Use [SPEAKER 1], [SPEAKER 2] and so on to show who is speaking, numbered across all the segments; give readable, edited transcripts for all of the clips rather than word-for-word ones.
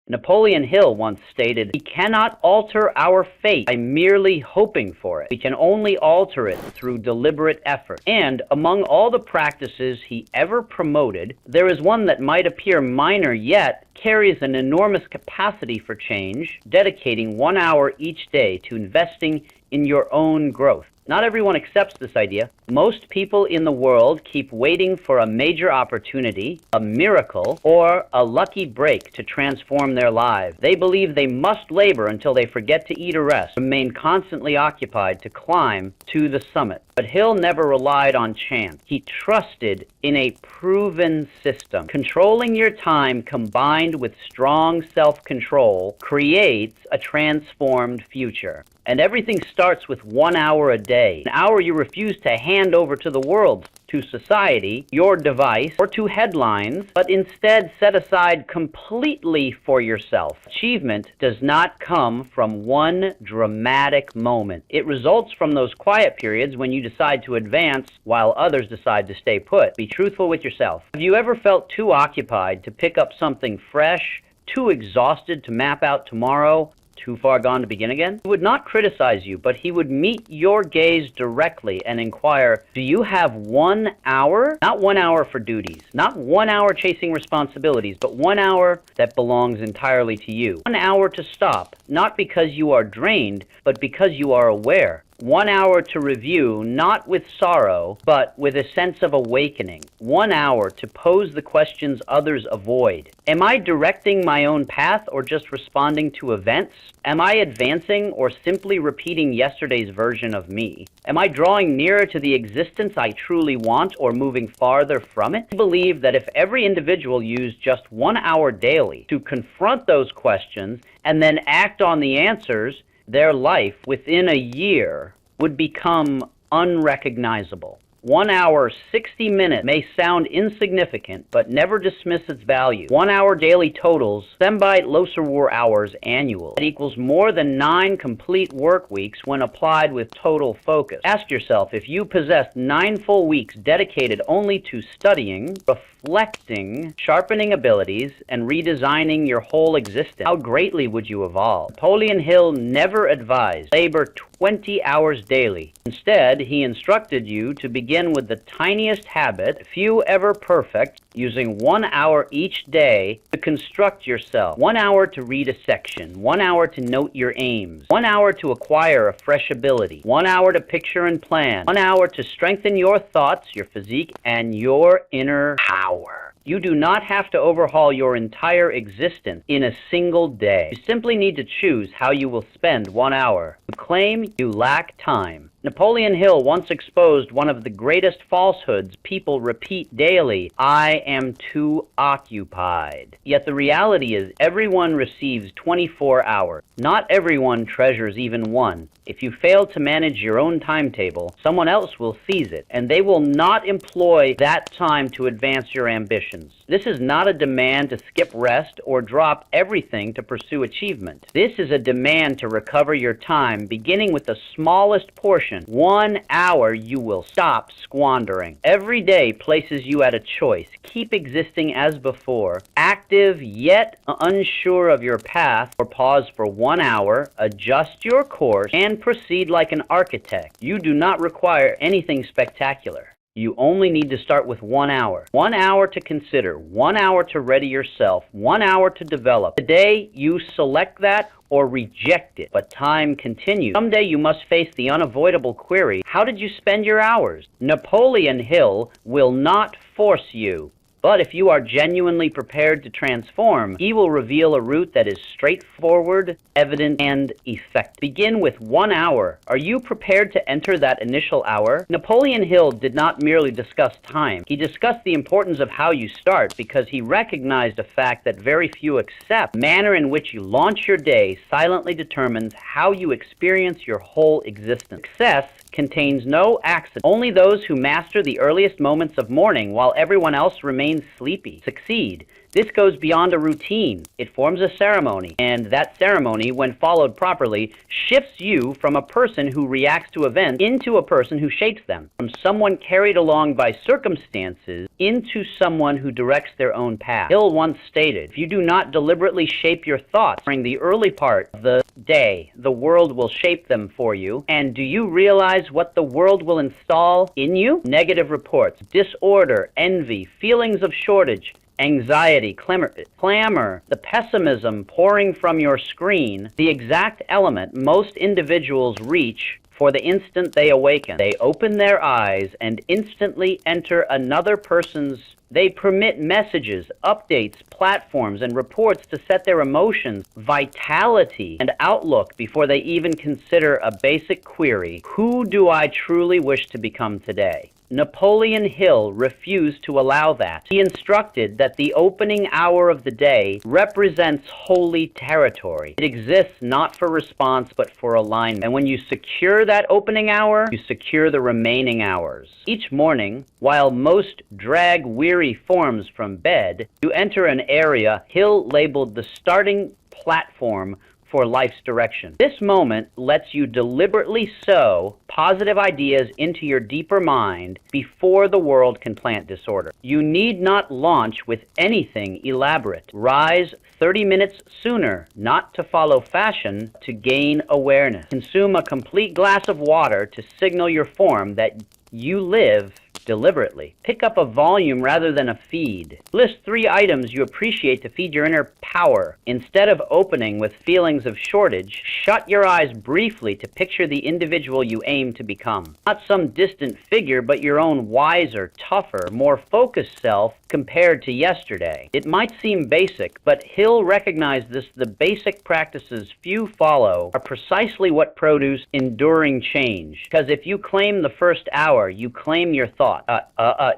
[SPEAKER 1] Napoleon Hill once stated, "We cannot alter our fate by merely hoping for it. We can only alter it through deliberate effort." And among all the practices he ever promoted, there is one that might appear minor yet carries an enormous capacity for change, dedicating 1 hour each day to investing in your own growth. Not everyone accepts this idea. Most people in the world keep waiting for a major opportunity, a miracle, or a lucky break to transform their lives. They believe they must labor until they forget to eat or rest, remain constantly occupied to climb to the summit. But Hill never relied on chance. He trusted in a proven system. Controlling your time combined with strong self-control creates a transformed future. And everything starts with 1 hour a day, an hour you refuse to hand over to the world, to society, your device, or to headlines, but instead set aside completely for yourself. Achievement does not come from one dramatic moment. It results from those quiet periods when you decide to advance while others decide to stay put. Be truthful with yourself. Have you ever felt too occupied to pick up something fresh, too exhausted to map out tomorrow, too far gone to begin again? He would not criticize you, but he would meet your gaze directly and inquire, do you have 1 hour? Not 1 hour for duties, not 1 hour chasing responsibilities, but 1 hour that belongs entirely to you. 1 hour to stop, not because you are drained, but because you are aware. 1 hour to review, not with sorrow, but with a sense of awakening. 1 hour to pose the questions others avoid. Am I directing my own path or just responding to events? Am I advancing or simply repeating yesterday's version of me? Am I drawing nearer to the existence I truly want or moving farther from it? I believe that if every individual used just 1 hour daily to confront those questions and then act on the answers, their life within a year would become unrecognizable. 1 hour, 60 minutes may sound insignificant, but never dismiss its value. 1 hour daily totals Sembite Loserwar hours annual. That equals more than 9 complete work weeks when applied with total focus. Ask yourself, if you possessed 9 full weeks dedicated only to studying, reflecting, sharpening abilities, and redesigning your whole existence, how greatly would you evolve? Napoleon Hill never advised labor 20 hours daily. Instead, he instructed you to begin with the tiniest habit, few ever perfect, using 1 hour each day to construct yourself. 1 hour to read a section, 1 hour to note your aims, 1 hour to acquire a fresh ability, 1 hour to picture and plan, 1 hour to strengthen your thoughts, your physique, and your inner power. You do not have to overhaul your entire existence in a single day. You simply need to choose how you will spend 1 hour. You claim you lack time. Napoleon Hill once exposed one of the greatest falsehoods people repeat daily: I am too occupied. Yet the reality is everyone receives 24 hours. Not everyone treasures even one. If you fail to manage your own timetable, someone else will seize it, and they will not employ that time to advance your ambitions. This is not a demand to skip rest or drop everything to pursue achievement. This is a demand to recover your time, beginning with the smallest portion. 1 hour you will stop squandering. Every day places you at a choice. Keep existing as before, active yet unsure of your path, or pause for 1 hour, adjust your course, and proceed like an architect. You do not require anything spectacular. You only need to start with 1 hour. 1 hour to consider, 1 hour to ready yourself, 1 hour to develop. Today, you select that or reject it, but time continues. Someday you must face the unavoidable query, how did you spend your hours? Napoleon Hill will not force you. But if you are genuinely prepared to transform, he will reveal a route that is straightforward, evident, and effective. Begin with 1 hour. Are you prepared to enter that initial hour? Napoleon Hill did not merely discuss time. He discussed the importance of how you start because he recognized a fact that very few accept. The manner in which you launch your day silently determines how you experience your whole existence. Success contains no accident. Only those who master the earliest moments of morning while everyone else remains sleepy succeed. This goes beyond a routine. It forms a ceremony, and that ceremony, when followed properly, shifts you from a person who reacts to events into a person who shapes them, from someone carried along by circumstances into someone who directs their own path. Hill once stated, if you do not deliberately shape your thoughts during the early part of the day, the world will shape them for you. And do you realize what the world will install in you? Negative reports, disorder, envy, feelings of shortage, anxiety, clamor, the pessimism pouring from your screen, the exact element most individuals reach for the instant they awaken. They open their eyes and instantly enter another person's. They permit messages, updates, platforms, and reports to set their emotions, vitality, and outlook before they even consider a basic query: who do I truly wish to become today? Napoleon Hill refused to allow that. He instructed that the opening hour of the day represents holy territory. It exists not for response, but for alignment. And when you secure that opening hour, you secure the remaining hours. Each morning, while most drag weary forms from bed, you enter an area Hill labeled the starting platform for life's direction. This moment lets you deliberately sow positive ideas into your deeper mind before the world can plant disorder. You need not launch with anything elaborate. Rise 30 minutes sooner, not to follow fashion, to gain awareness. Consume a complete glass of water to signal your form that you live deliberately. Pick up a volume rather than a feed. List 3 items you appreciate to feed your inner power. Instead of opening with feelings of shortage, shut your eyes briefly to picture the individual you aim to become. Not some distant figure, but your own wiser, tougher, more focused self compared to yesterday. It might seem basic, but Hill recognized this: the basic practices few follow are precisely what produce enduring change. Because if you claim the first hour, you claim your thought.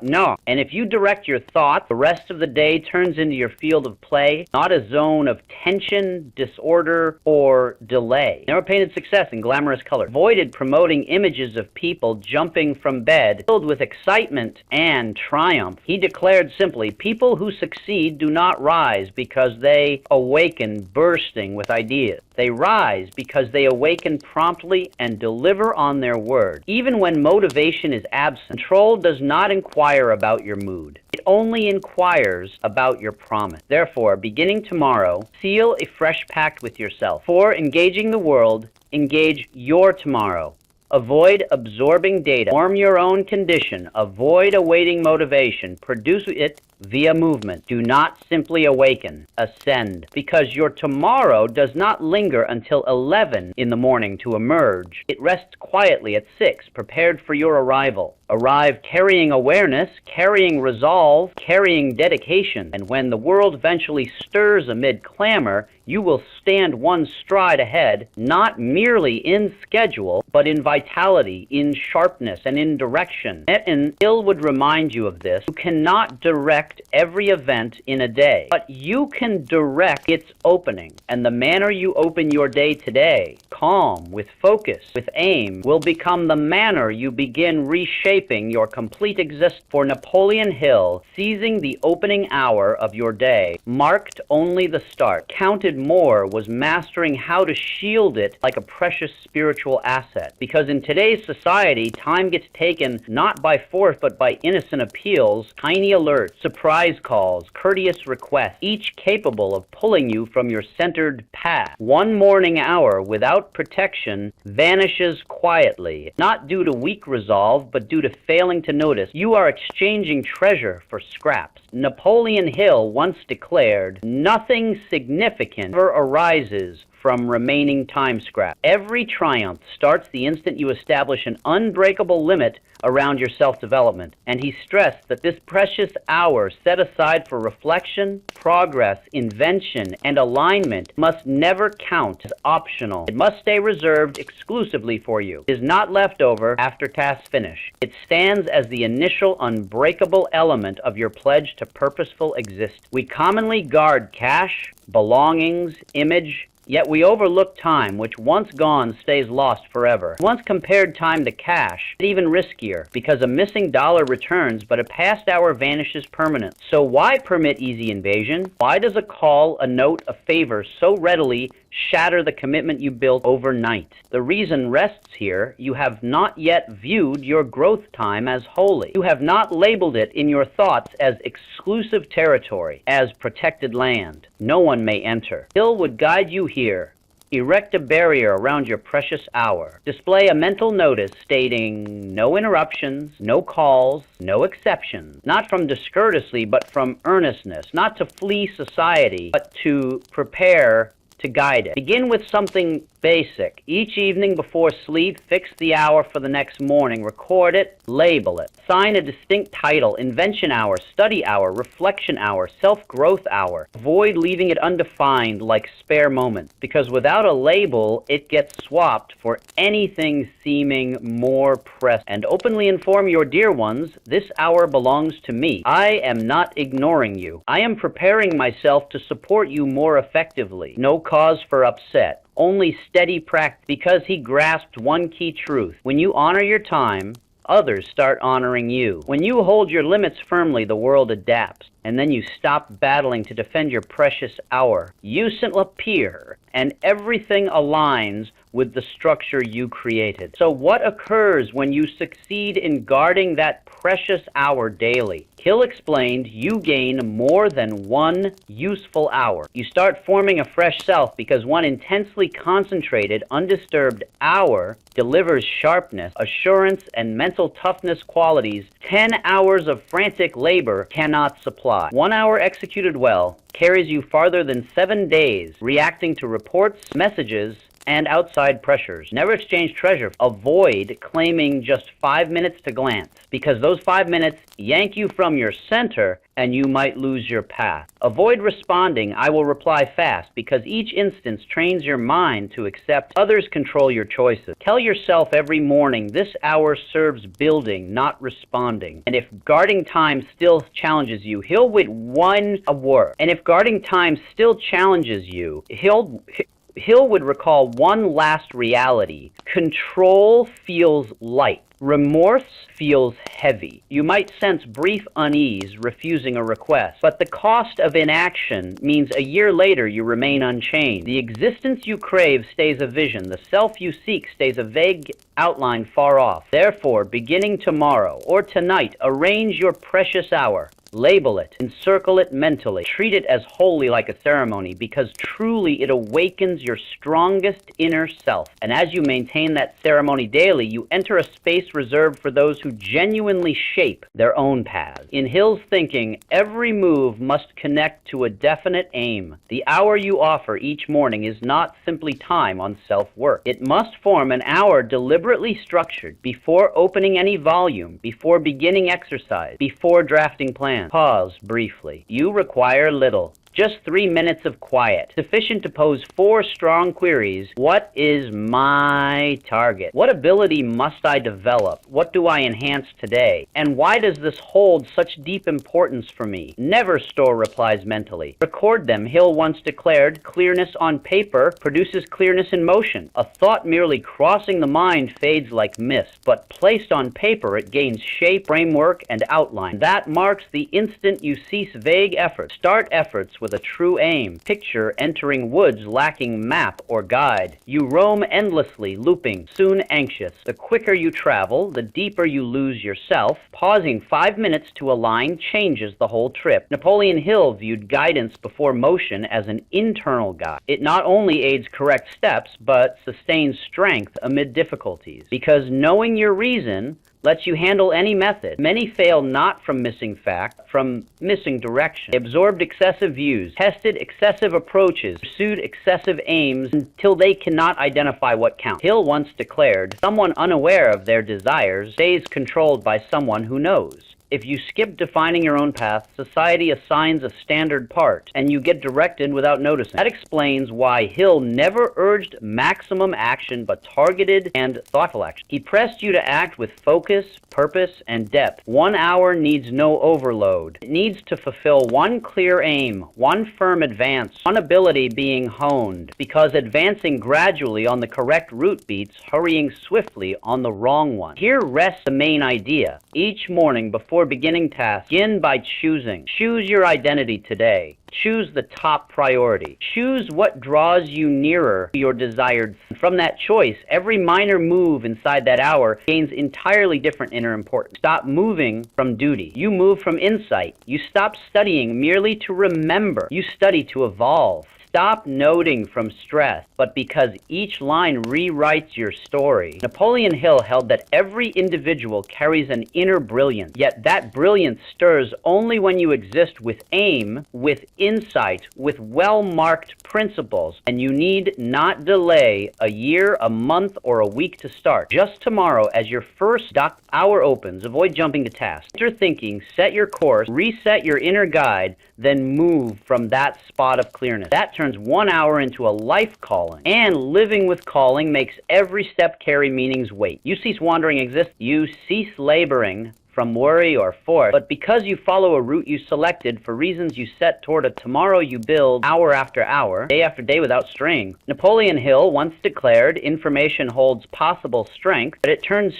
[SPEAKER 1] No. And if you direct your thought, the rest of the day turns into your field of play, not a zone of tension, disorder, or delay. Never painted success in glamorous color. Avoided promoting images of people jumping from bed, filled with excitement and triumph. He declared simply, people who succeed do not rise because they awaken bursting with ideas. They rise because they awaken promptly and deliver on their word. Even when motivation is absent, control does not inquire about your mood. It only inquires about your promise. Therefore, beginning tomorrow, seal a fresh pact with yourself. For engaging the world, engage your tomorrow. Avoid absorbing data. Form your own condition. Avoid awaiting motivation. Produce it via movement. Do not simply awaken. Ascend. Because your tomorrow does not linger until 11 in the morning to emerge. It rests quietly at 6, prepared for your arrival. Arrive carrying awareness, carrying resolve, carrying dedication. And when the world eventually stirs amid clamor, you will stand one stride ahead, not merely in schedule, but in vitality, in sharpness, and in direction. And Hill would remind you of this. You cannot direct every event in a day, but you can direct its opening. And the manner you open your day today, calm, with focus, with aim, will become the manner you begin reshaping your complete existence. For Napoleon Hill, seizing the opening hour of your day marked only the start. Counted more was mastering how to shield it like a precious spiritual asset. Because in today's society, time gets taken not by force but by innocent appeals, tiny alerts, surprise calls, courteous requests, each capable of pulling you from your centered path. One morning hour without protection vanishes quietly, not due to weak resolve, but due to failing to notice. You are exchanging treasure for scraps. Napoleon Hill once declared, "Nothing significant ever arises from remaining time scrap. Every triumph starts the instant you establish an unbreakable limit around your self-development." And he stressed that this precious hour set aside for reflection, progress, invention, and alignment must never count as optional. It must stay reserved exclusively for you. It is not left over after tasks finish. It stands as the initial unbreakable element of your pledge to purposeful existence. We commonly guard cash, belongings, image, Yet we overlook time, which once gone stays lost forever. Once compared time to cash, it's even riskier, because a missing dollar returns, but a past hour vanishes permanently. So why permit easy invasion? Why does a call, a note, a favor so readily shatter the commitment you built overnight? The reason rests here. You have not yet viewed your growth time as holy. You have not labeled it in your thoughts as exclusive territory, as protected land. No one may enter. Hill would guide you here. Erect a barrier around your precious hour. Display a mental notice stating no interruptions, no calls, no exceptions. Not from discourtesy, but from earnestness. Not to flee society, but to prepare to guide it. Begin with something basic. Each evening before sleep, fix the hour for the next morning. Record it, label it. Assign a distinct title: invention hour, study hour, reflection hour, self-growth hour. Avoid leaving it undefined like spare moments, because without a label, it gets swapped for anything seeming more pressing. And openly inform your dear ones, this hour belongs to me. I am not ignoring you. I am preparing myself to support you more effectively. No cause for upset. Only steady practice, because he grasped one key truth. When you honor your time, others start honoring you. When you hold your limits firmly, the world adapts, and then you stop battling to defend your precious hour. You simply appear, and everything aligns with the structure you created. So what occurs when you succeed in guarding that precious hour daily? Hill explained, you gain more than one useful hour. You start forming a fresh self, because one intensely concentrated, undisturbed hour delivers sharpness, assurance, and mental toughness qualities 10 hours of frantic labor cannot supply. 1 hour executed well carries you farther than 7 days, reacting to reports, messages, and outside pressures. Never exchange treasure. Avoid claiming just 5 minutes to glance, because those 5 minutes yank you from your center and you might lose your path. Avoid responding, I will reply fast, because each instance trains your mind to accept others control your choices. Tell yourself every morning, this hour serves building, not responding. And if guarding time still challenges you, Hill would one a work. And if guarding time still challenges you, Hill would recall one last reality. Control feels light. Remorse feels heavy. You might sense brief unease refusing a request, but the cost of inaction means a year later you remain unchanged. The existence you crave stays a vision. The self you seek stays a vague outline far off. Therefore, beginning tomorrow or tonight, arrange your precious hour. Label it, encircle it mentally, treat it as holy like a ceremony, because truly it awakens your strongest inner self. And as you maintain that ceremony daily, you enter a space reserved for those who genuinely shape their own paths. In Hill's thinking, every move must connect to a definite aim. The hour you offer each morning is not simply time on self-work. It must form an hour deliberately structured, before opening any volume, before beginning exercise, before drafting plans. Pause briefly. You require little. Just 3 minutes of quiet, sufficient to pose 4 strong queries. What is my target? What ability must I develop? What do I enhance today? And why does this hold such deep importance for me? Never store replies mentally. Record them. Hill once declared, clearness on paper produces clearness in motion. A thought merely crossing the mind fades like mist, but placed on paper it gains shape, framework, and outline. That marks the instant you cease vague efforts. Start efforts with a true aim. Picture entering woods lacking map or guide. You roam endlessly, looping, soon anxious. The quicker you travel, the deeper you lose yourself. Pausing 5 minutes to align changes the whole trip. Napoleon Hill viewed guidance before motion as an internal guide. It not only aids correct steps, but sustains strength amid difficulties. Because knowing your reason lets you handle any method. Many fail not from missing fact, from missing direction. They absorbed excessive views, tested excessive approaches, pursued excessive aims until they cannot identify what counts. Hill once declared, someone unaware of their desires stays controlled by someone who knows. If you skip defining your own path, society assigns a standard part, and you get directed without noticing. That explains why Hill never urged maximum action, but targeted and thoughtful action. He pressed you to act with focus, purpose, and depth. 1 hour needs no overload. It needs to fulfill one clear aim, one firm advance, one ability being honed, because advancing gradually on the correct route beats hurrying swiftly on the wrong one. Here rests the main idea. Each morning before beginning tasks, begin by choosing. Choose your identity today. Choose the top priority. Choose what draws you nearer to your desired. From that choice, every minor move inside that hour gains entirely different inner importance. Stop moving from duty. You move from insight. You stop studying merely to remember. You study to evolve. Stop noting from stress, but because each line rewrites your story. Napoleon Hill held that every individual carries an inner brilliance, yet that brilliance stirs only when you exist with aim, with insight, with well-marked principles, and you need not delay a year, a month, or a week to start. Just tomorrow, as your first hour opens, avoid jumping to tasks. Enter thinking, set your course, reset your inner guide, then move from that spot of clearness. That turns 1 hour into a life calling. And living with calling makes every step carry meaning's weight. You cease wandering exist. You cease laboring from worry or force, but because you follow a route you selected for reasons you set toward a tomorrow you build hour after hour, day after day without straying. Napoleon Hill once declared information holds possible strength, but it turns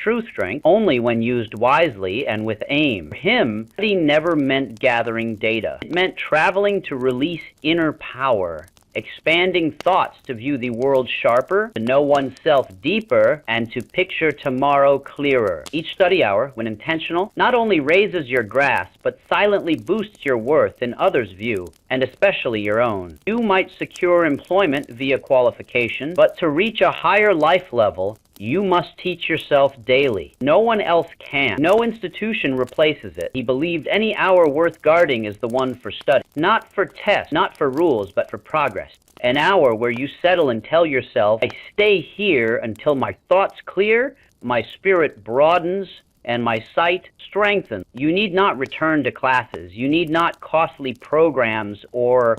[SPEAKER 1] true strength only when used wisely and with aim. For him, study never meant gathering data. It meant traveling to release inner power, expanding thoughts to view the world sharper, to know oneself deeper, and to picture tomorrow clearer. Each study hour, when intentional, not only raises your grasp, but silently boosts your worth in others' view, and especially your own. You might secure employment via qualification, but to reach a higher life level, you must teach yourself daily. No one else can. No institution replaces it. He believed any hour worth guarding is the one for study. Not for tests, not for rules, but for progress. An hour where you settle and tell yourself, I stay here until my thoughts clear, my spirit broadens, and my sight strengthens. You need not return to classes. You need not costly programs or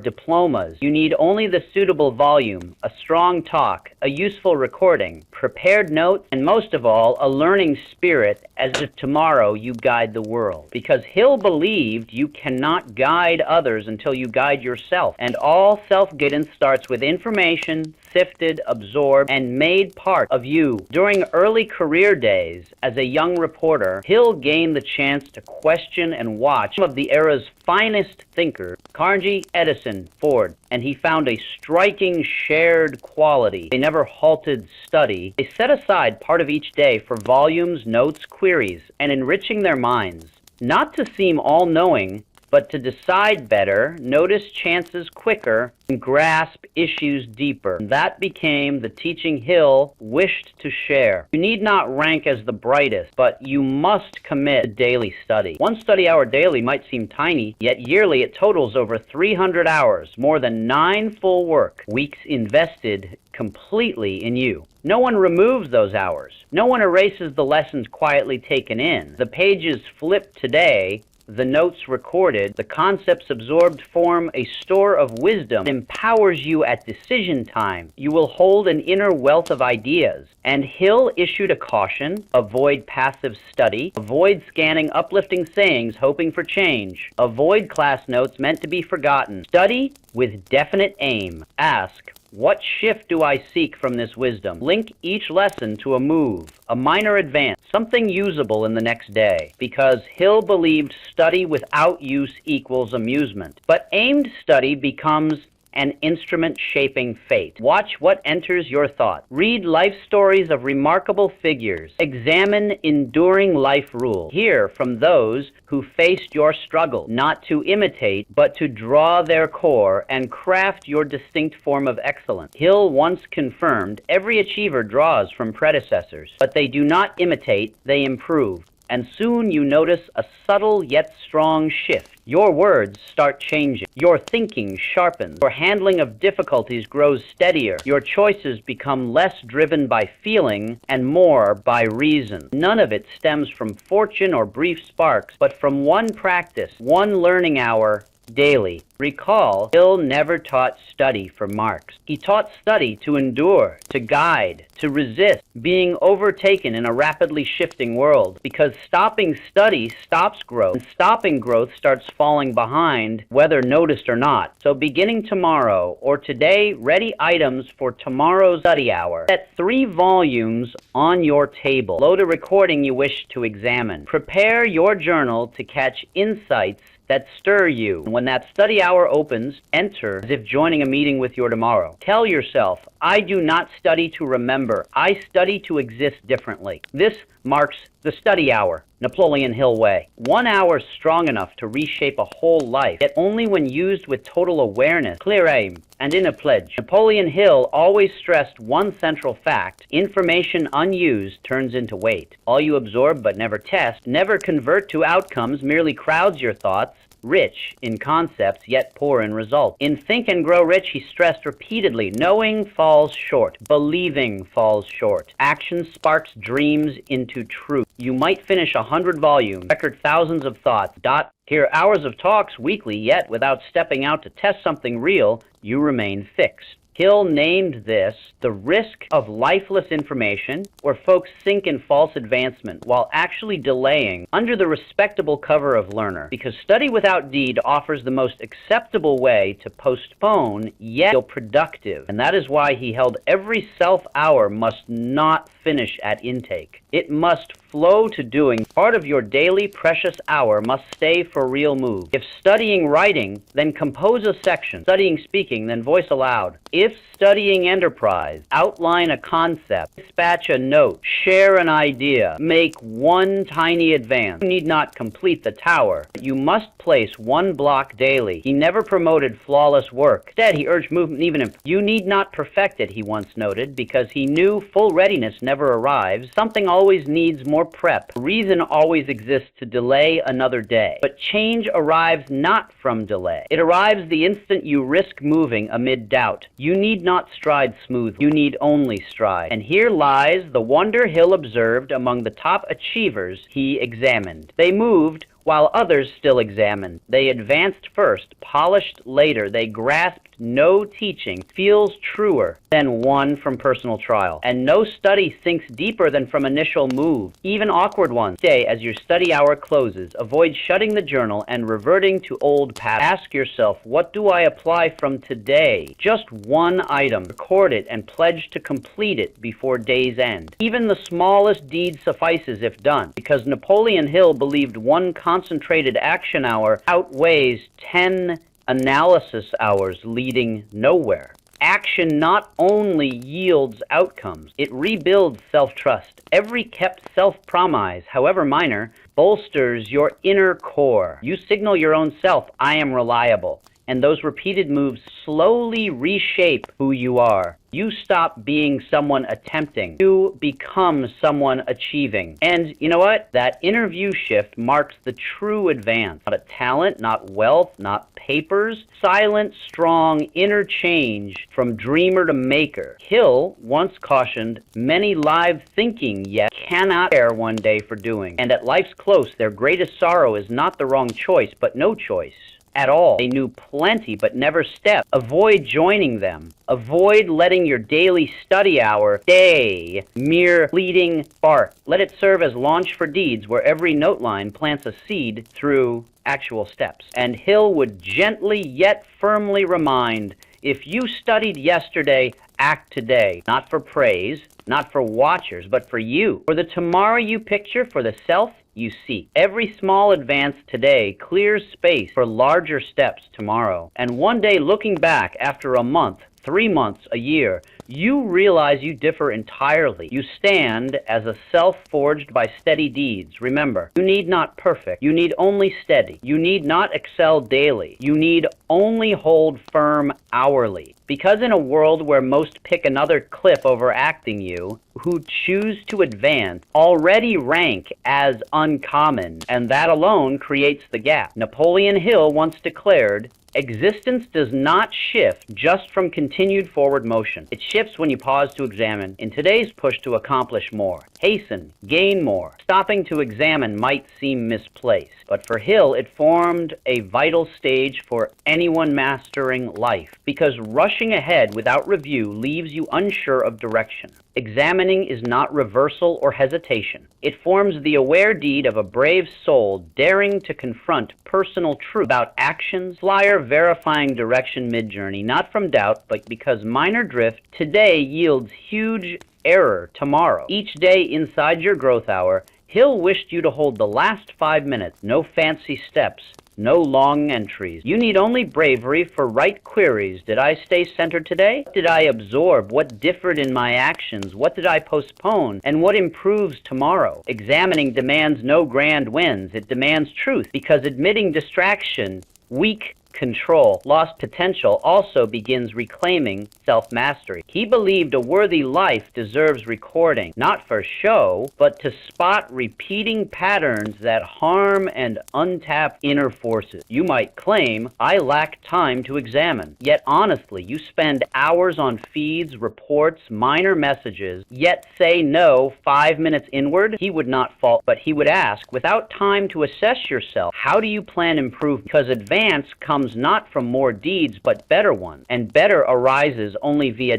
[SPEAKER 1] diplomas. You need only the suitable volume, a strong talk, a useful recording, prepared notes, and most of all, a learning spirit as if tomorrow you guide the world. Because Hill believed you cannot guide others until you guide yourself. And all self-guidance starts with information sifted, absorbed, and made part of you. During early career days, as a young reporter, Hill gained the chance to question and watch some of the era's finest thinkers, Carnegie, Edison, Ford, and he found a striking shared quality. They never halted study. They set aside part of each day for volumes, notes, queries, and enriching their minds. Not to seem all-knowing, but to decide better, notice chances quicker, and grasp issues deeper. That became the teaching Hill wished to share. You need not rank as the brightest, but you must commit to daily study. One study hour daily might seem tiny, yet yearly it totals over 300 hours, more than 9 full work weeks invested completely in you. No one removes those hours. No one erases the lessons quietly taken in. The pages flipped today, the notes recorded, the concepts absorbed form a store of wisdom that empowers you at decision time. You will hold an inner wealth of ideas. And Hill issued a caution: avoid passive study, avoid scanning uplifting sayings hoping for change, avoid class notes meant to be forgotten. Study with definite aim. Ask, what shift do I seek from this wisdom? Link each lesson to a move, a minor advance, something usable in the next day. Because Hill believed study without use equals amusement. But aimed study becomes an instrument shaping fate. Watch what enters your thought. Read life stories of remarkable figures. Examine enduring life rules. Hear from those who faced your struggle, not to imitate, but to draw their core and craft your distinct form of excellence. Hill once confirmed, every achiever draws from predecessors, but they do not imitate, they improve. and soon you notice a subtle yet strong shift. Your words start changing. Your thinking sharpens. Your handling of difficulties grows steadier. Your choices become less driven by feeling and more by reason. None of it stems from fortune or brief sparks, but from one practice, one learning hour daily. Recall, Hill never taught study for marks. He taught study to endure, to guide, to resist being overtaken in a rapidly shifting world. Because stopping study stops growth, and stopping growth starts falling behind, whether noticed or not. So beginning tomorrow, or today, ready items for tomorrow's study hour. Set 3 volumes on your table. Load a recording you wish to examine. Prepare your journal to catch insights that stir you. When that study hour opens, enter as if joining a meeting with your tomorrow. Tell yourself, I do not study to remember. I study to exist differently. This marks the study hour, Napoleon Hill way. 1 hour strong enough to reshape a whole life, yet only when used with total awareness, clear aim, and in a pledge. Napoleon Hill always stressed one central fact: information unused turns into weight. All you absorb but never test, never convert to outcomes, merely crowds your thoughts, rich in concepts, yet poor in results. In Think and Grow Rich, he stressed repeatedly, knowing falls short, believing falls short. Action sparks dreams into truth. You might finish 100 volumes, record thousands of thoughts, hear hours of talks weekly, yet without stepping out to test something real, you remain fixed. Hill named this the risk of lifeless information, where folks sink in false advancement while actually delaying under the respectable cover of learner. Because study without deed offers the most acceptable way to postpone yet feel productive. And that is why he held every self-hour must not finish at intake. It must flow to doing. Part of your daily precious hour must stay for real move. If studying writing, then compose a section. Studying speaking, then voice aloud. If studying enterprise, outline a concept, dispatch a note, share an idea, make one tiny advance. You need not complete the tower. You must place one block daily. He never promoted flawless work. Instead, he urged movement even if you need not perfect it, he once noted, because he knew full readiness never arrives. Something always needs more prep. Reason always exists to delay another day. But change arrives not from delay. It arrives the instant you risk moving amid doubt. You need not stride smoothly. You need only stride. And here lies the wonder Hill observed among the top achievers he examined. They moved while others still examined. They advanced first, polished later. They grasped no teaching feels truer than one from personal trial. And no study sinks deeper than from initial move, even awkward ones. Stay as your study hour closes. Avoid shutting the journal and reverting to old patterns. Ask yourself, what do I apply from today? Just one item. Record it and pledge to complete it before day's end. Even the smallest deed suffices if done, because Napoleon Hill believed one concentrated action hour outweighs 10 analysis hours leading nowhere. Action not only yields outcomes, it rebuilds self-trust. Every kept self-promise, however minor, bolsters your inner core. You signal your own self, I am reliable. And those repeated moves slowly reshape who you are. You stop being someone attempting. You become someone achieving. And you know what? That inner view shift marks the true advance. Not a talent, not wealth, not papers. Silent, strong inner change from dreamer to maker. Hill once cautioned, many live thinking yet cannot care one day for doing. And at life's close, their greatest sorrow is not the wrong choice, but no choice at all. They knew plenty, but never stepped. Avoid joining them. Avoid letting your daily study hour stay mere fleeting spark. Let it serve as launch for deeds, where every note line plants a seed through actual steps. And Hill would gently yet firmly remind, if you studied yesterday, act today. Not for praise, not for watchers, but for you. For the tomorrow you picture, for the self you seek. Every small advance today clears space for larger steps tomorrow. And one day looking back after a month, 3 months, a year, you realize you differ entirely. You stand as a self forged by steady deeds. Remember, you need not perfect. You need only steady. You need not excel daily. You need only hold firm hourly. Because in a world where most pick another cliff overacting you, who choose to advance already rank as uncommon, and that alone creates the gap. Napoleon Hill once declared, "Existence does not shift just from continued forward motion. It shifts when you pause to examine. In today's push to accomplish more, hasten, gain more, stopping to examine might seem misplaced. But for Hill, it formed a vital stage for anyone mastering life, because rushing ahead without review leaves you unsure of direction. Examining is not reversal or hesitation. It forms the aware deed of a brave soul daring to confront personal truth about actions, flyer verifying direction mid-journey, not from doubt, but because minor drift today yields huge error tomorrow. Each day inside your growth hour, Hill wished you to hold the last 5 minutes, no fancy steps, no long entries. You need only bravery for right queries. Did I stay centered today? What did I absorb? What differed in my actions? What did I postpone? And what improves tomorrow? Examining demands no grand wins. It demands truth, because admitting distraction, weak control, lost potential also begins reclaiming self-mastery. He believed a worthy life deserves recording, not for show, but to spot repeating patterns that harm and untap inner forces. You might claim, I lack time to examine. Yet honestly, you spend hours on feeds, reports, minor messages, yet say no 5 minutes inward. He would not fault, but he would ask, without time to assess yourself, how do you plan improvement? Because advance comes not from more deeds, but better ones. And better arises only via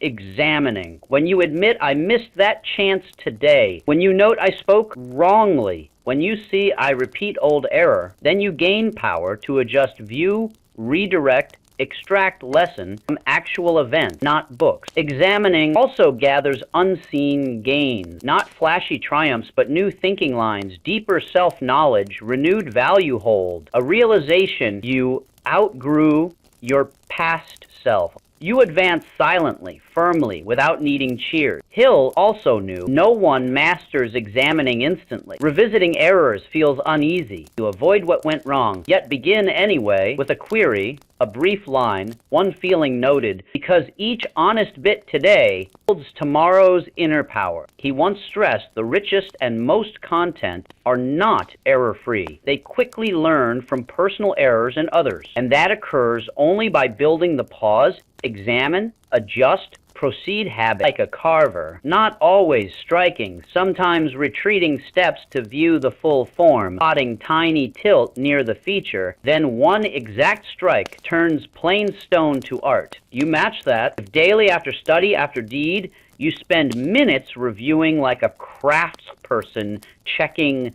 [SPEAKER 1] examining. When you admit, I missed that chance today. When you note, I spoke wrongly. When you see, I repeat old error, then you gain power to adjust view, redirect, extract lesson from actual events, not books. Examining also gathers unseen gains, not flashy triumphs, but new thinking lines, deeper self-knowledge, renewed value hold, a realization you outgrew your past self. You advance silently, firmly, without needing cheers. Hill also knew no one masters examining instantly. Revisiting errors feels uneasy. You avoid what went wrong, yet begin anyway with a query, a brief line, one feeling noted, because each honest bit today builds tomorrow's inner power. He once stressed the richest and most content are not error-free. They quickly learn from personal errors and others, and that occurs only by building the pause, examine, adjust, proceed habit like a carver, not always striking, sometimes retreating steps to view the full form, spotting tiny tilt near the feature, then one exact strike turns plain stone to art. You match that, if daily after study after deed, you spend minutes reviewing like a craftsperson checking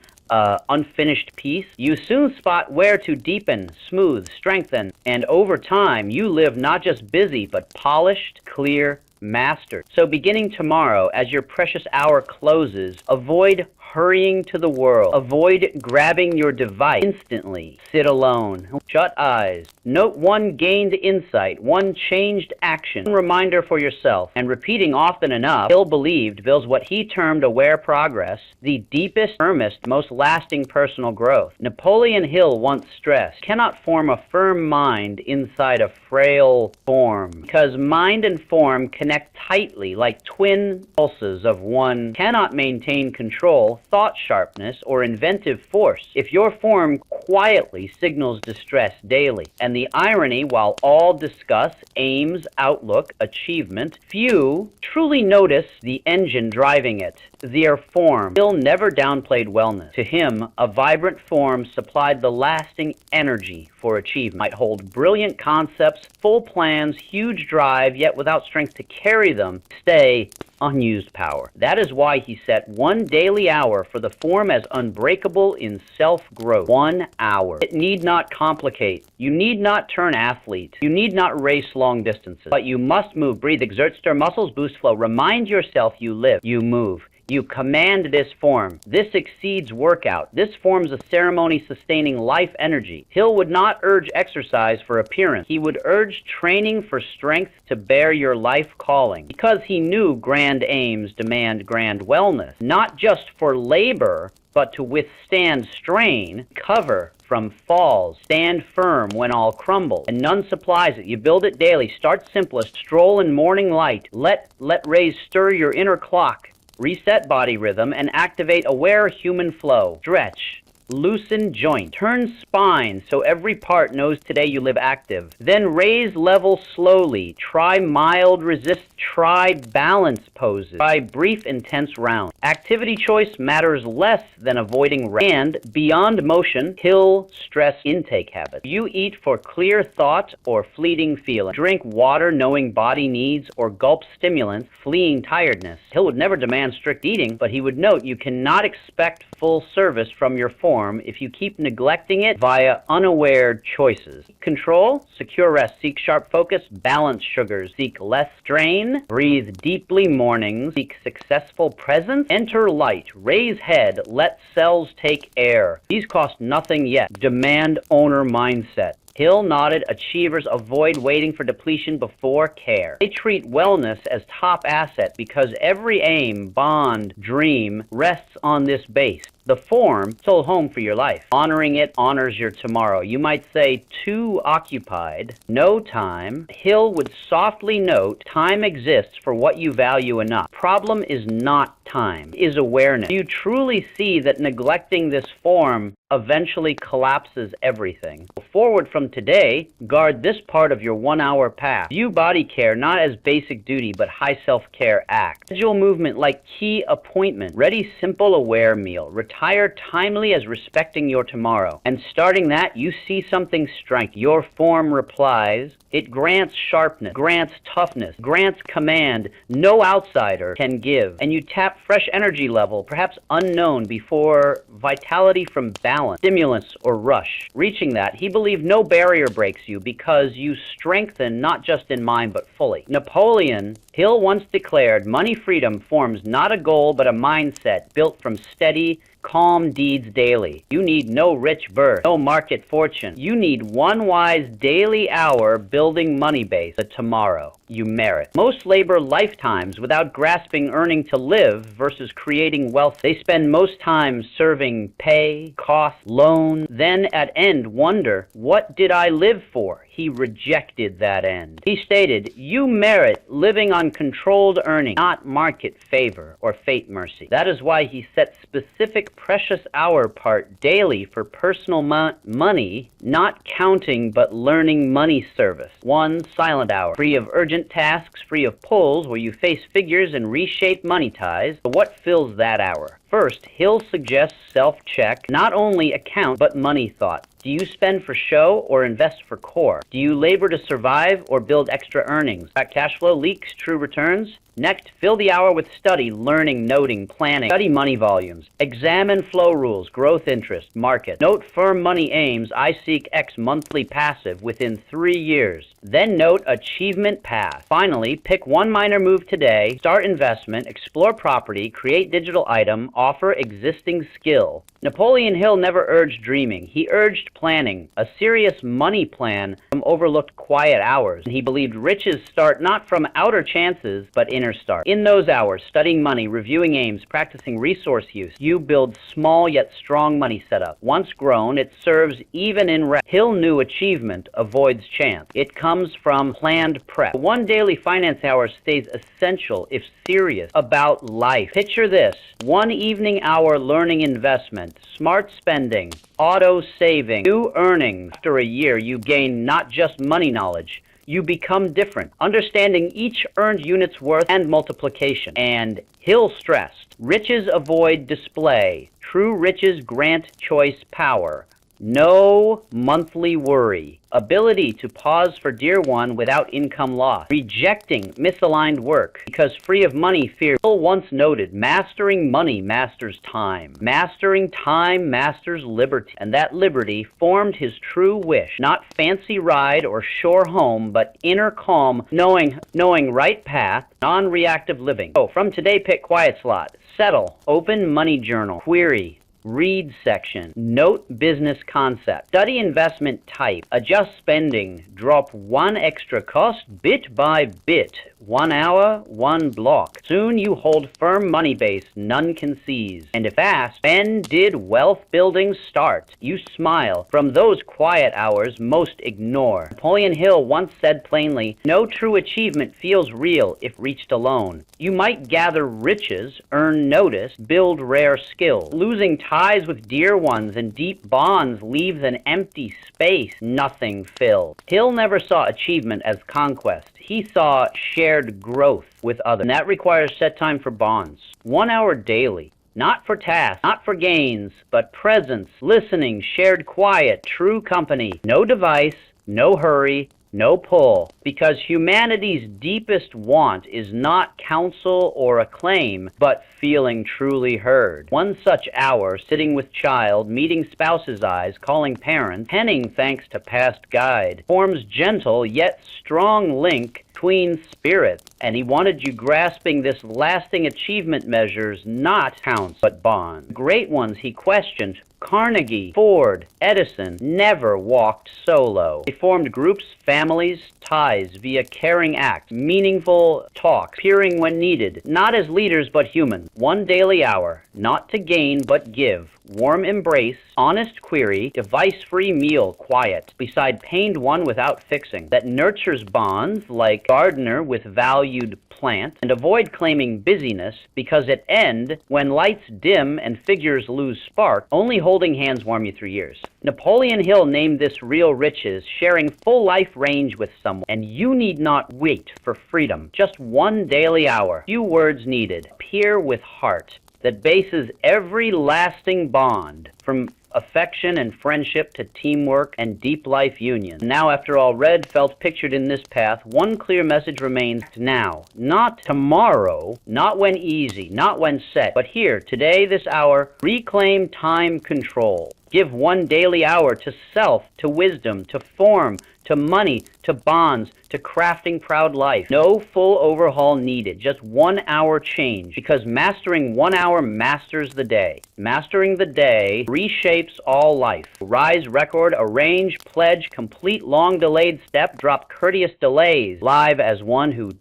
[SPEAKER 1] unfinished piece, you soon spot where to deepen, smooth, strengthen, and over time you live not just busy but polished, clear, mastered. So beginning tomorrow, as your precious hour closes, avoid hurrying to the world. Avoid grabbing your device instantly. Sit alone. Shut eyes. Note one gained insight, one changed action, one reminder for yourself. And repeating often enough, Hill believed builds what he termed aware progress, the deepest, firmest, most lasting personal growth. Napoleon Hill once stressed, cannot form a firm mind inside a frail form, because mind and form connect tightly like twin pulses of one, cannot maintain control, thought sharpness, or inventive force if your form quietly signals distress daily. And the irony, while all discuss aims, outlook, achievement, few truly notice the engine driving it, their form. Hill never downplayed wellness. To him, a vibrant form supplied the lasting energy for achievement. Might hold brilliant concepts, full plans, huge drive, yet without strength to carry them, stay unused power. That is why he set one daily hour for the form as unbreakable in self-growth. 1 hour. It need not complicate. You need not turn athlete. You need not race long distances. But you must move, breathe, exert, stir muscles, boost flow. Remind yourself you live. You move. You command this form. This exceeds workout. This forms a ceremony sustaining life energy. Hill would not urge exercise for appearance. He would urge training for strength to bear your life calling. Because he knew grand aims demand grand wellness, not just for labor, but to withstand strain, cover from falls, stand firm when all crumble, and none supplies it. You build it daily. Start simplest. Stroll in morning light. Let rays stir your inner clock. Reset body rhythm and activate aware human flow. Stretch. Loosen joint. Turn spine so every part knows today you live active. Then raise level slowly. Try mild resist. Try balance poses. Try brief intense rounds. Activity choice matters less than avoiding rest. And beyond motion, kill stress intake habits. You eat for clear thought or fleeting feeling. Drink water knowing body needs or gulp stimulants fleeing tiredness. Hill would never demand strict eating, but he would note you cannot expect full service from your form if you keep neglecting it via unaware choices. Control, secure rest, seek sharp focus, balance sugars, seek less strain, breathe deeply mornings, seek successful presence, enter light, raise head, let cells take air. These cost nothing yet. Demand owner mindset. Hill nodded. Achievers avoid waiting for depletion before care. They treat wellness as top asset because every aim, bond, dream rests on this base. The form, sole home for your life. Honoring it honors your tomorrow. You might say too occupied, no time. Hill would softly note time exists for what you value enough. Problem is not time, is awareness. You truly see that neglecting this form eventually collapses everything. Forward from today, guard this part of your 1 hour path. View body care not as basic duty, but high self-care act. Schedule movement like key appointment. Ready simple aware meal. Retire timely as respecting your tomorrow. And starting that, you see something strike. Your form replies. It grants sharpness, grants toughness, grants command no outsider can give. And you tap fresh energy level, perhaps unknown before vitality from balance, stimulants, or rush. Reaching that, he believed no barrier breaks you because you strengthen not just in mind but fully. Napoleon Hill once declared, money freedom forms not a goal but a mindset built from steady, calm deeds daily. You need no rich birth, no market fortune. You need one wise daily hour building money base, the tomorrow you merit. Most labor lifetimes without grasping earning to live versus creating wealth. They spend most time serving pay, cost, loan, then at end wonder, what did I live for? He rejected that end. He stated, you merit living on controlled earning, not market favor or fate mercy. That is why he set specific precious hour part daily for personal money, not counting but learning money service. One silent hour, free of urgent tasks, free of pulls where you face figures and reshape money ties. But what fills that hour? First, Hill suggests self-check, not only account, but money thought. Do you spend for show or invest for core? Do you labor to survive or build extra earnings? Cash flow leaks, true returns? Next, fill the hour with study, learning, noting, planning. Study money volumes. Examine flow rules, growth interest, market. Note firm money aims, I seek X monthly passive within 3 years. Then note achievement path. Finally, pick one minor move today, start investment, explore property, create digital item, offer existing skill. Napoleon Hill never urged dreaming. He urged planning, a serious money plan from overlooked quiet hours. He believed riches start not from outer chances, but inner start. In those hours, studying money, reviewing aims, practicing resource use, you build small yet strong money setup. Once grown, it serves even in rest. Hill knew achievement avoids chance. It comes from planned prep. One daily finance hour stays essential if serious about life. Picture this, one evening hour learning investment, smart spending, auto saving, new earnings. After a year, you gain not just money knowledge, you become different, understanding each earned unit's worth and multiplication. And Hill stressed, riches avoid display, true riches grant choice power. No monthly worry. Ability to pause for dear one without income loss. Rejecting misaligned work because free of money fear. Hill once noted, mastering money masters time. Mastering time masters liberty. And that liberty formed his true wish. Not fancy ride or shore home, but inner calm, knowing right path, non-reactive living. So from today, pick quiet slot. Settle. Open money journal. Query. Read section. Note business concept. Study investment type. Adjust spending. Drop one extra cost bit by bit. 1 hour, 1 block. Soon you hold firm money base none can seize. And if asked, when did wealth building start? You smile. From those quiet hours most ignore. Napoleon Hill once said plainly, no true achievement feels real if reached alone. You might gather riches, earn notice, build rare skills. Losing ties with dear ones and deep bonds leaves an empty space nothing fills. Hill never saw achievement as conquest. He saw shared growth with others. And that requires set time for bonds. 1 hour daily. Not for tasks, not for gains, but presence, listening, shared quiet, true company. No device, no hurry, no pull, because humanity's deepest want is not counsel or acclaim, but feeling truly heard. One such hour, sitting with child, meeting spouse's eyes, calling parents, penning thanks to past guide, forms gentle yet strong link between spirits, and he wanted you grasping this lasting achievement measures not counts but bonds. Great ones he questioned. Carnegie, Ford, Edison never walked solo. They formed groups, families, ties via caring acts, meaningful talks, peering when needed, not as leaders but humans. 1 daily hour, not to gain but give. Warm embrace, honest query, device-free meal, quiet, beside pained one without fixing, that nurtures bonds like gardener with valued plant, and avoid claiming busyness, because at end, when lights dim and figures lose spark, only holding hands warm you through years. Napoleon Hill named this real riches, sharing full life range with someone, and you need not wait for freedom. Just 1 daily hour, few words needed, peer with heart, that bases every lasting bond, from affection and friendship to teamwork and deep life union. Now, after all read, felt, pictured in this path, one clear message remains now. Not tomorrow, not when easy, not when set, but here, today, this hour, reclaim time control. Give 1 daily hour to self, to wisdom, to form, to money, to bonds, to crafting proud life. No full overhaul needed, just 1 hour change, because mastering 1 hour masters the day. Mastering the day reshapes all life. Rise, record, arrange, pledge, complete long-delayed step, drop courteous delays, live as one who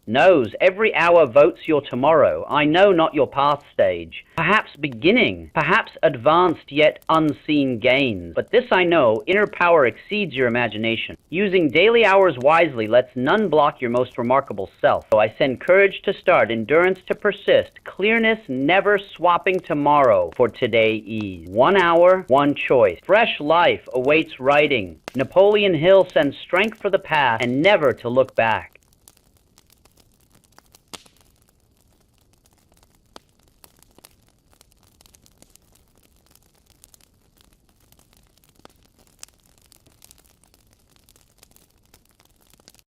[SPEAKER 1] knows every hour votes your tomorrow. I know not your path stage. Perhaps beginning, perhaps advanced yet unseen gains. But this I know, inner power exceeds your imagination. Using daily hours wisely lets none block your most remarkable self. So I send courage to start, endurance to persist, clearness never swapping tomorrow for today ease. 1 hour, 1 choice. Fresh life awaits writing. Napoleon Hill sends strength for the path and never to look back.